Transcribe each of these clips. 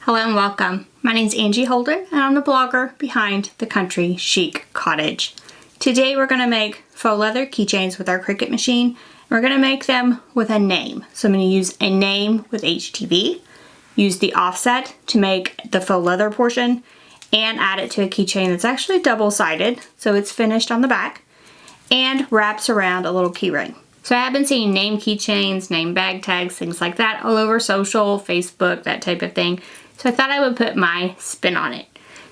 Hello and welcome. My name is Angie Holden and I'm the blogger behind The Country Chic Cottage. Today we're going to make faux leather keychains with our Cricut machine. We're going to make them with a name. So I'm going to use a name with HTV, use the offset to make the faux leather portion, and add it to a keychain that's actually double-sided, so it's finished on the back, and wraps around a little key ring. So I have been seeing name keychains, name bag tags, things like that all over social, Facebook, that type of thing. So I thought I would put my spin on it.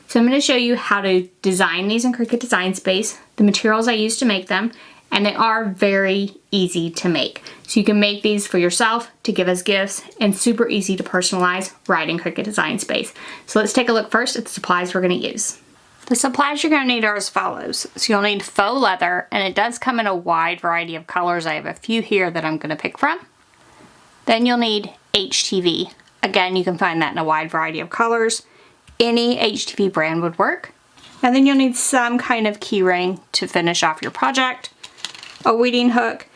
So I'm going to show you how to design these in Cricut Design Space, the materials I use to make them, and they are very easy to make. So you can make these for yourself to give as gifts and super easy to personalize right in Cricut Design Space. So let's take a look first at the supplies we're going to use. The supplies you're going to need are as follows. So you'll need faux leather, and it does come in a wide variety of colors. I have a few here that I'm going to pick from. Then you'll need HTV. Again, you can find that in a wide variety of colors. Any HTV brand would work. And then you'll need some kind of key ring to finish off your project, a weeding hook,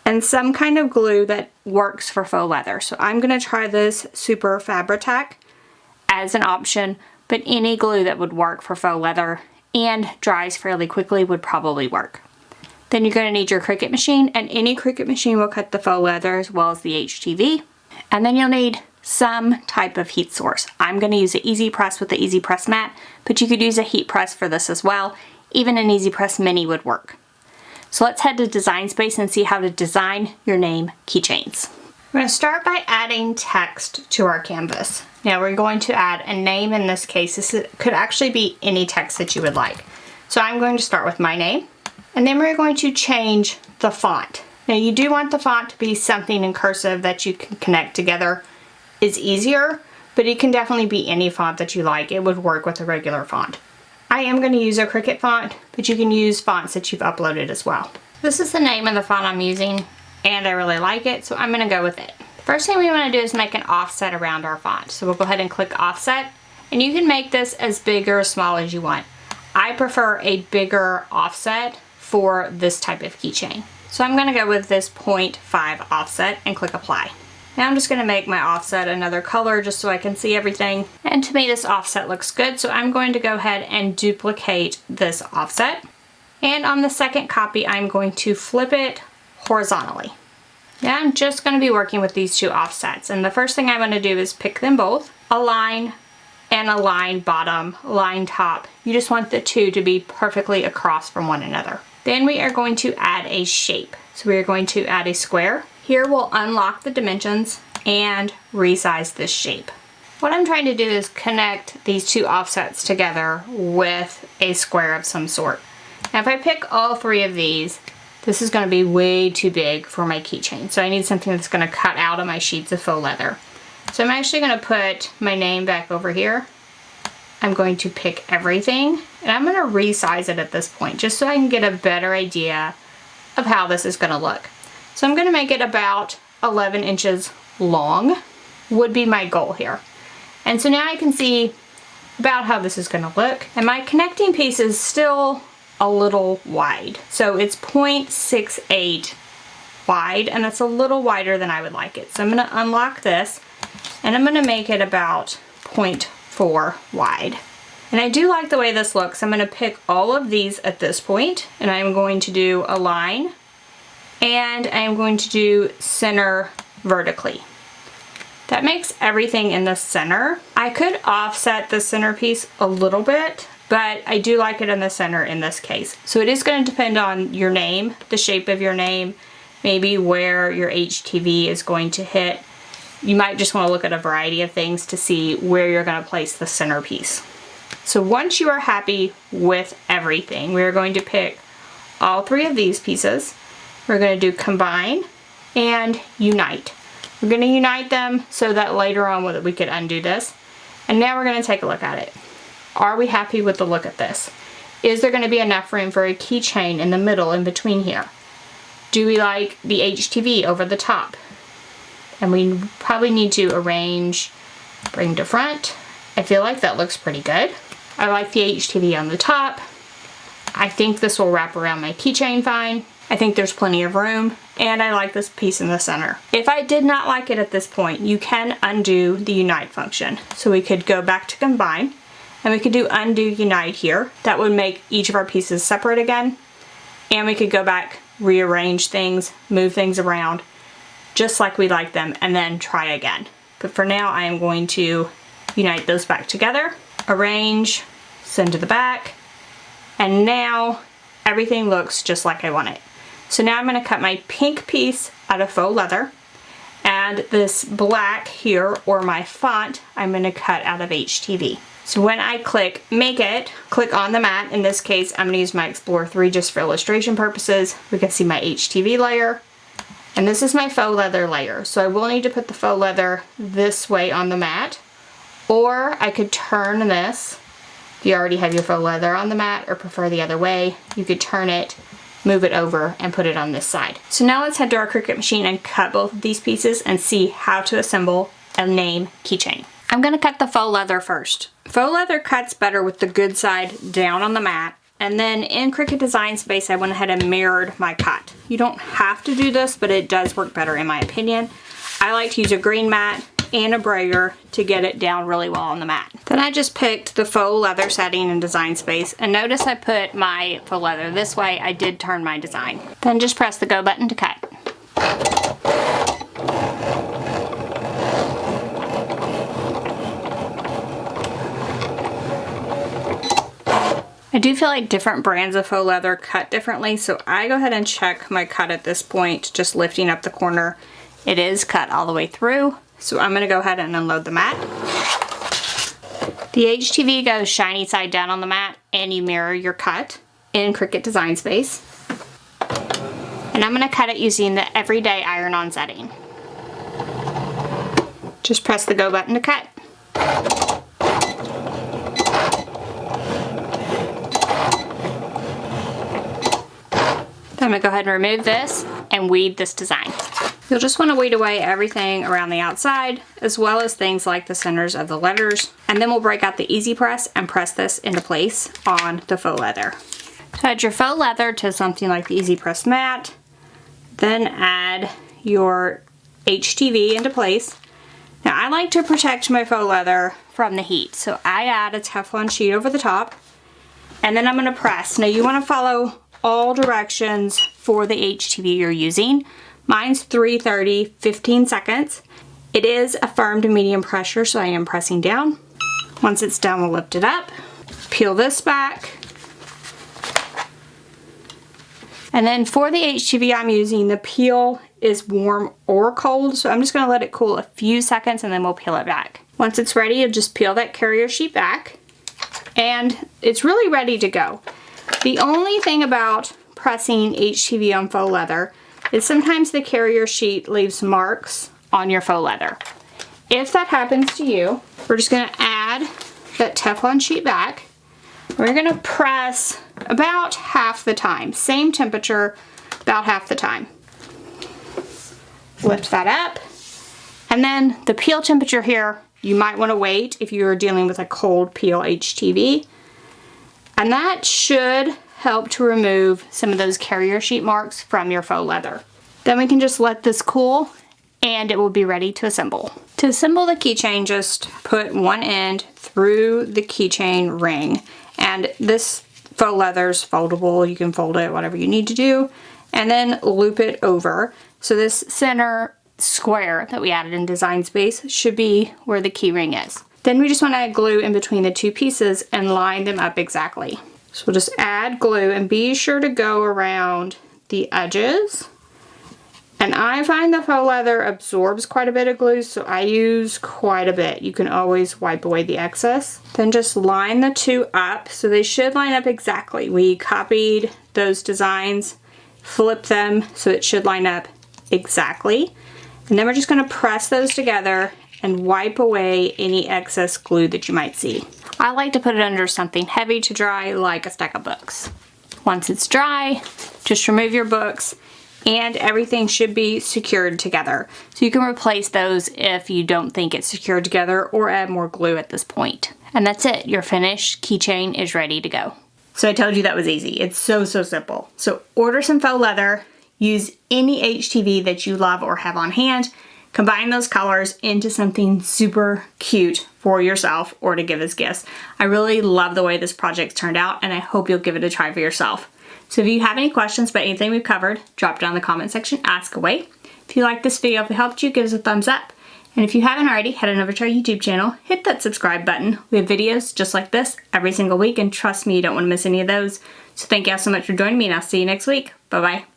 and some kind of glue that works for faux leather. So I'm going to try this Super Fabri-Tac as an option, but any glue that would work for faux leather and dries fairly quickly would probably work. Then you're going to need your Cricut machine, and any Cricut machine will cut the faux leather as well as the HTV. And then you'll need some type of heat source. I'm going to use an Easy Press with the Easy Press mat, but you could use a heat press for this as well. Even an Easy Press Mini would work. So let's head to Design Space and see how to design your name keychains. We're going to start by adding text to our canvas. Now we're going to add a name in this case. This could actually be any text that you would like. So I'm going to start with my name, and then we're going to change the font. Now you do want the font to be something in cursive that you can connect together. Is easier, but it can definitely be any font that you like. It would work with a regular font. I am going to use a Cricut font, but you can use fonts that you've uploaded as well. This is the name of the font I'm using, and I really like it, so I'm going to go with it. First thing we want to do is make an offset around our font. So we'll go ahead and click offset, and you can make this as big or as small as you want. I prefer a bigger offset for this type of keychain. So I'm going to go with this 0.5 offset and click apply. Now I'm just going to make my offset another color just so I can see everything. And to me this offset looks good, so I'm going to go ahead and duplicate this offset. And on the second copy I'm going to flip it horizontally. Now I'm just going to be working with these two offsets, and the first thing I'm going to do is pick them both, align and align bottom, align top. You just want the two to be perfectly across from one another. Then we are going to add a shape. So we are going to add a square. Here we'll unlock the dimensions and resize this shape. What I'm trying to do is connect these two offsets together with a square of some sort. Now if I pick all three of these, this is going to be way too big for my keychain. So I need something that's going to cut out of my sheets of faux leather. So I'm actually going to put my name back over here. I'm going to pick everything, and I'm going to resize it at this point just so I can get a better idea of how this is going to look. So I'm going to make it about 11 inches long, would be my goal here. And so now I can see about how this is going to look. And my connecting piece is still a little wide. So it's 0.68 wide, and that's a little wider than I would like it. So I'm going to unlock this, and I'm going to make it about 0.4 wide. And I do like the way this looks. I'm going to pick all of these at this point, and I'm going to do a line. And I'm going to do center vertically. That makes everything in the center. I could offset the center piece a little bit, but I do like it in the center in this case. So it is going to depend on your name, the shape of your name, maybe where your HTV is going to hit. You might just want to look at a variety of things to see where you're going to place the center piece. So once you are happy with everything, we're going to pick all three of these pieces. We're going to do combine and unite. We're going to unite them so that later on we could undo this. And now we're going to take a look at it. Are we happy with the look of this? Is there going to be enough room for a keychain in the middle in between here? Do we like the HTV over the top? And we probably need to arrange, bring to front. I feel like that looks pretty good. I like the HTV on the top. I think this will wrap around my keychain fine. I think there's plenty of room, and I like this piece in the center. If I did not like it at this point, you can undo the unite function. So we could go back to combine, and we could do undo unite here. That would make each of our pieces separate again, and we could go back, rearrange things, move things around, just like we like them, and then try again. But for now, I am going to unite those back together, arrange, send to the back, and now everything looks just like I want it. So now I'm going to cut my pink piece out of faux leather, and this black here, or my font, I'm going to cut out of HTV. So when I click make it, click on the mat. In this case, I'm going to use my Explorer 3 just for illustration purposes. We can see my HTV layer, and this is my faux leather layer. So I will need to put the faux leather this way on the mat, or I could turn this. If you already have your faux leather on the mat or prefer the other way, you could turn it, move it over, and put it on this side. So now let's head to our Cricut machine and cut both of these pieces and see how to assemble a name keychain. I'm going to cut the faux leather first. Faux leather cuts better with the good side down on the mat, and then in Cricut Design Space I went ahead and mirrored my cut. You don't have to do this, but it does work better in my opinion. I like to use a green mat and a brayer to get it down really well on the mat. Then I just picked the faux leather setting in Design Space, and notice I put my faux leather this way. I did turn my design. Then just press the go button to cut. I do feel like different brands of faux leather cut differently, so I go ahead and check my cut at this point, just lifting up the corner. It is cut all the way through, so I'm going to go ahead and unload the mat. The HTV goes shiny side down on the mat, and you mirror your cut in Cricut Design Space. And I'm going to cut it using the everyday iron-on setting. Just press the go button to cut. I'm going to go ahead and remove this and weed this design. You'll just want to weed away everything around the outside, as well as things like the centers of the letters. And then we'll break out the Easy Press and press this into place on the faux leather. So add your faux leather to something like the Easy Press mat. Then add your HTV into place. Now I like to protect my faux leather from the heat, so I add a Teflon sheet over the top, and then I'm going to press. Now you want to follow all directions for the HTV you're using. Mine's 330, 15 seconds. It is a firm to medium pressure, so I am pressing down. Once it's done, we'll lift it up, peel this back. And then for the HTV I'm using, the peel is warm or cold, so I'm just going to let it cool a few seconds and then we'll peel it back. Once it's ready, you'll just peel that carrier sheet back, and it's really ready to go. The only thing about pressing HTV on faux leather is sometimes the carrier sheet leaves marks on your faux leather. If that happens to you, we're just going to add that Teflon sheet back. We're going to press about half the time, same temperature, about half the time. Lift that up, and then the peel temperature here, you might want to wait if you're dealing with a cold peel HTV. And that should help to remove some of those carrier sheet marks from your faux leather. Then we can just let this cool and it will be ready to assemble. To assemble the keychain, just put one end through the keychain ring. And this faux leather's foldable. You can fold it, whatever you need to do. And then loop it over. So this center square that we added in Design Space should be where the key ring is. Then we just want to add glue in between the two pieces and line them up exactly. So we'll just add glue and be sure to go around the edges. And I find the faux leather absorbs quite a bit of glue, so I use quite a bit. You can always wipe away the excess. Then just line the two up, so they should line up exactly. We copied those designs, flip them, so it should line up exactly. And then we're just going to press those together and wipe away any excess glue that you might see. I like to put it under something heavy to dry, like a stack of books. Once it's dry, just remove your books and everything should be secured together. So you can replace those if you don't think it's secured together, or add more glue at this point. And that's it. Your finished keychain is ready to go. So I told you that was easy. It's so simple. So order some faux leather, Use any HTV that you love or have on hand. Combine those colors into something super cute for yourself or to give as gifts. I really love the way this project turned out, and I hope you'll give it a try for yourself. So if you have any questions about anything we've covered, drop down in the comment section, ask away. If you like this video, if it helped you, give us a thumbs up. And if you haven't already, head on over to our YouTube channel, hit that subscribe button. We have videos just like this every single week, and trust me, you don't want to miss any of those. So thank you all so much for joining me, and I'll see you next week. Bye-bye.